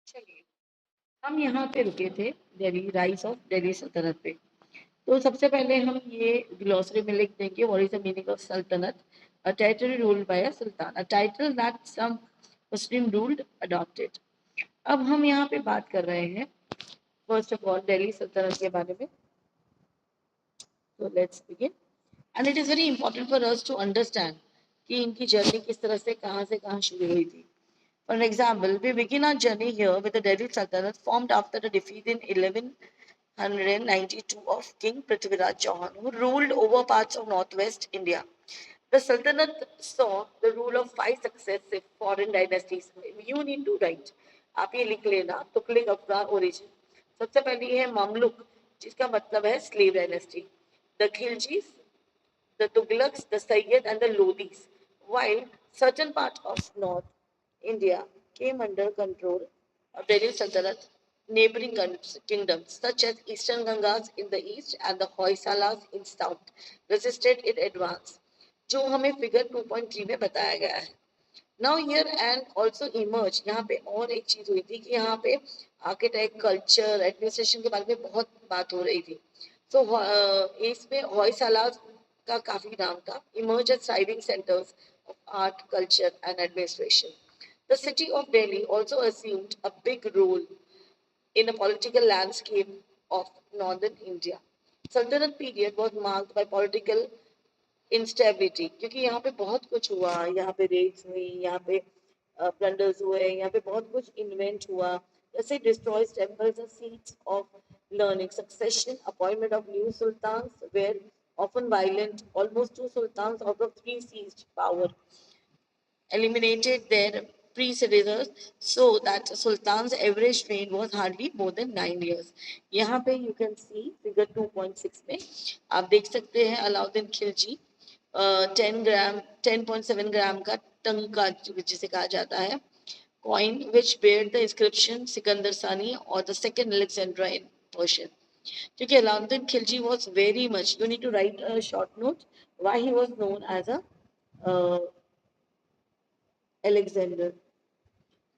चलिए, हम यहाँ पे रुके थे, दिल्ली राइज ऑफ दिल्ली सल्तनत पे। तो सबसे पहले हम ये ग्लॉसरी में लिख देंगे, what is the meaning of सल्तनत? A territory ruled by a sultan, a title that some Muslim ruled adopted. अब हम यहाँ पे बात कर रहे हैं फर्स्ट ऑफ ऑल दिल्ली सल्तनत के बारे में। तो let's begin, and it is very important for us to understand कि इनकी जर्नी किस तरह से कहाँ शुरू हुई थी। For an example, we begin our journey here with the Delhi Sultanate formed after the defeat in 1192 of King Prithviraj Chauhan, who ruled over parts of northwest India. The Sultanate saw the rule of five successive foreign dynasties. You need to write. आप ये लिख लेना, Tughlaq Afghan origin. सबसे पहली है Mamluk, जिसका मतलब है slave dynasty. The Khiljis, the Tughlaqs, the Sayyid, and the Lodhis, while certain parts of North India came under control of Delhi Sultanate. Neighboring kingdoms such as Eastern Gangas in the east and the Hoysalas in south resisted in advance, जो हमें figure 2.3 में बताया गया है. Now here and also emerge, यहाँ पे और एक चीज हुई थी कि यहाँ पे आर्किटेक्ट, कल्चर, एडमिनिस्ट्रेशन के बारे में बहुत बात हो रही थी. सो इसमें हॉयसालास का काफी नाम था. Emerge as thriving centres of art, culture and administration. The city of Delhi also assumed a big role in a political landscape of northern India. Sultanate period was marked by political instability, क्योंकि यहाँ पे बहुत कुछ हुआ. यहाँ पे Reds हुई, यहाँ पे प्लंडर्स हुए, यहाँ पे बहुत कुछ इन्वेंट हुआ. जैसे destroys temples, seats of learning, succession, appointment of new sultans were often violent. Almost two sultans out of three seized power, eliminated their predecessors, so that sultan's average reign was hardly more than 9 years. यहाँ पे you can see figure 2.6 में आप देख सकते हैं अलाउद्दीन खिलजी 10 ग्राम 10.7 ग्राम का टंका जिसे कहा जाता है coin which bear the inscription Sikandar Sani or the second Alexandra in Persian. क्योंकि Alauddin Khilji was very much, you need to write a short note why he was known as a Alexander.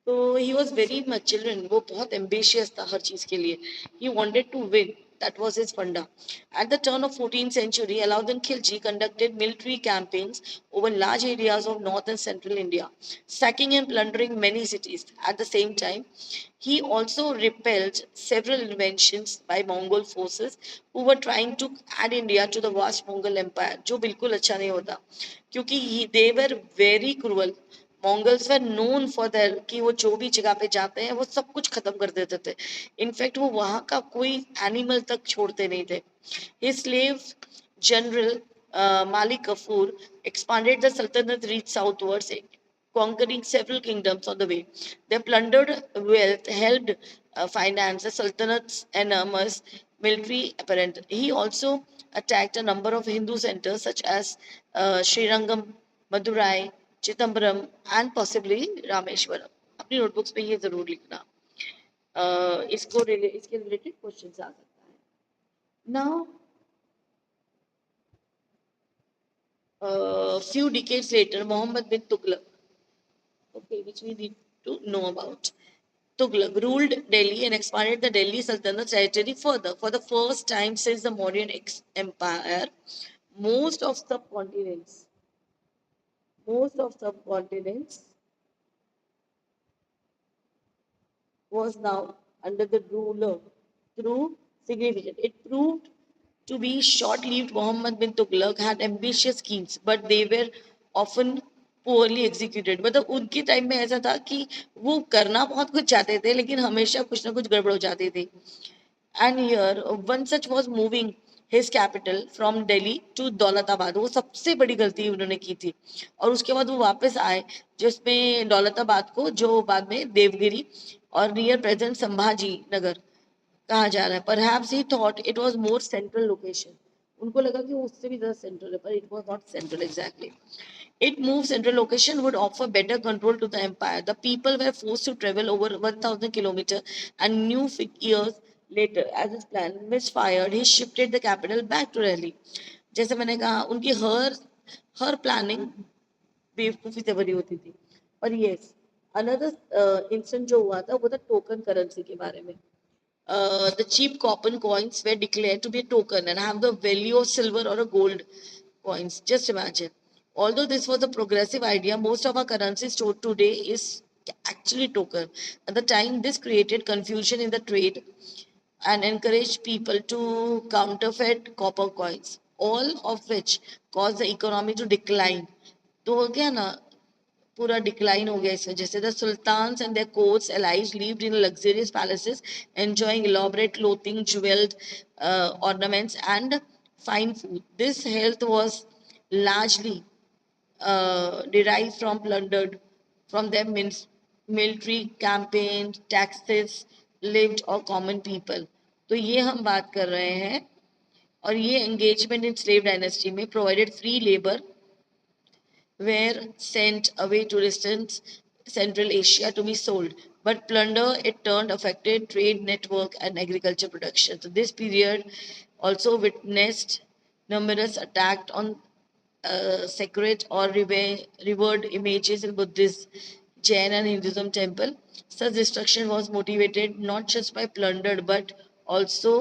तो he was very much children, वो बहुत ambitious था हर चीज के लिए. He wanted to win, that was his funda. At the turn of 14th century, Alauddin Khilji conducted military campaigns over large areas of north and central India, sacking and plundering many cities. At the same time, he also repelled several invasions by Mongol forces who were trying to add India to the vast Mongol empire, जो बिल्कुल अच्छा नहीं होता, क्योंकि they were very cruel. Mangal's were known for their कि वो जो भी जगह पे जाते हैं वो सब कुछ खत्म कर देते थे. इनफैक्ट वो वहां का कोई एनिमल तक छोड़ते नहीं थे. His slave general Malik Kafur expanded the Sultanate reached southwards, conquering several kingdoms on the way. Their plundered wealth helped finance the Sultanate's enormous military apparatus. He also attacked a number of Hindu centers such as Srirangam, Madurai, Chidambaram and possibly Rameswaram. अपनी notebooks में ये जरूर लिखना. इसके related questions आ सकता है. Now few decades later, Muhammad bin Tughlaq, okay, which we need to know about. Tughlaq ruled Delhi and expanded the Delhi Sultanate territory further. For the first time since the Mauryan Empire, most of subcontinents was now under the ruler through significant. It proved to be short-lived. Muhammad bin Tughlaq had ambitious schemes, but they were often poorly executed. मतलब उनके time में ऐसा था कि वो करना बहुत कुछ चाहते थे लेकिन हमेशा कुछ ना कुछ गड़बड़ हो जाती थी. And here one such was moving his capital from Delhi to Daulatabad. वो सबसे बड़ी गलती उन्होंने की थी. और उसके बाद वो वापस आए जिसमें दौलताबाद को, जो बाद में देवगिरी और नियर प्रेजेंट संभाजी नगर कहा जा रहा है. Perhaps he thought it was more central location. उनको लगा कि वो उससे भी ज्यादा सेंट्रल है, पर it was not central exactly. It moved central location would offer better control to the empire. The people were forced to travel over 1,000 kilometers, and new years later, as his plan misfired, he shifted the capital back to Delhi. जैसे मैंने कहा, उनकी हर planning बेवकूफी से भरी होती थी. पर yes, अनदर इंसिडेंट जो हुआ था वो था टोकन करेंसी के बारे में. The cheap copper coins were declared to be a token and have the value of silver or a gold coins. Just imagine. Although this was a progressive idea, most of our currency stored today is actually token. At the time, this created confusion in the trade and encouraged people to counterfeit copper coins, all of which caused the economy to decline. तो हो गया ना, पूरा decline हो गया इस वजह से. The sultans and their courts allies lived in luxurious palaces enjoying elaborate clothing, jeweled ornaments and fine food. This health was largely derived from plundered from their military campaign, taxes, lived or common people. तो ये हम बात कर रहे हैं. और ये engagement इन slave dynasty में provided free labour were sent away to distant Central Asia to be sold. But plunder it turned affected trade network and agriculture production. So this period also witnessed numerous attacks on sacred or revered images in Buddhist, Jain and Hinduism temple. Such destruction was motivated not just by plunder but also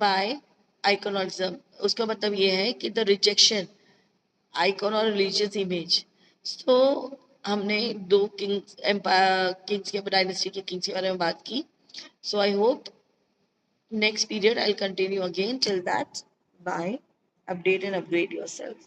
by iconism. उसका मतलब ये है कि the rejection icon और religious image. So हमने दो kings empire kings के dynasty के किंग्स के बारे में बात की. So I hope next period I will continue again. Till that, bye. Update and upgrade yourself.